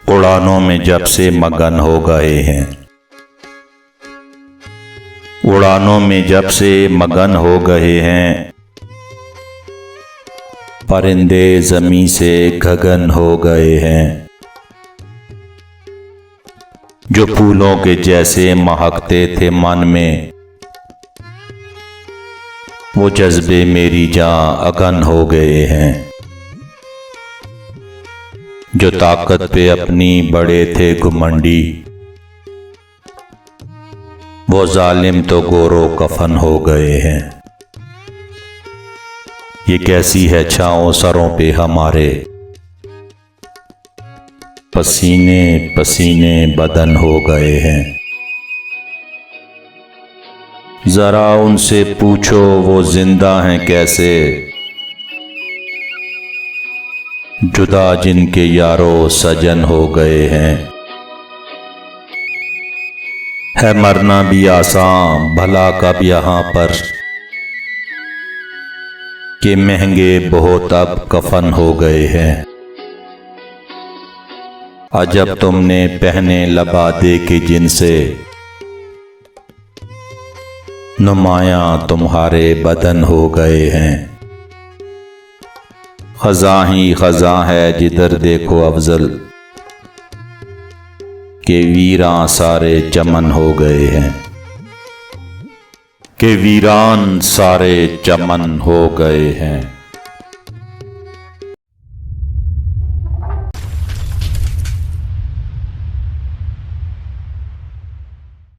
उड़ानों में जब से मगन हो गए हैं, उड़ानों में जब से मगन हो गए हैं, परिंदे ज़मीं से गगन हो गए हैं। जो फूलों के जैसे महकते थे मन में, वो जज्बे मेरी जान अगन हो गए हैं। जो ताकत पे अपनी बड़े थे घुमंडी, वो जालिम तो गोरो कफन हो गए हैं। ये कैसी है छाँव सरों पे हमारे, पसीने पसीने बदन हो गए हैं। जरा उनसे पूछो वो जिंदा हैं कैसे, जुदा जिनके यारो सजन हो गए हैं। है मरना भी आसान भला कब यहाँ पर, कि महंगे बहुत अब कफन हो गए हैं। अजब तुमने पहने लबादे के जिनसे, नुमायां तुम्हारे बदन हो गए हैं। ख़ज़ा ही ख़ज़ा है जिधर देखो अफ़ज़ल, के वीरान सारे चमन हो गए हैं। के वीरान सारे चमन हो गए हैं।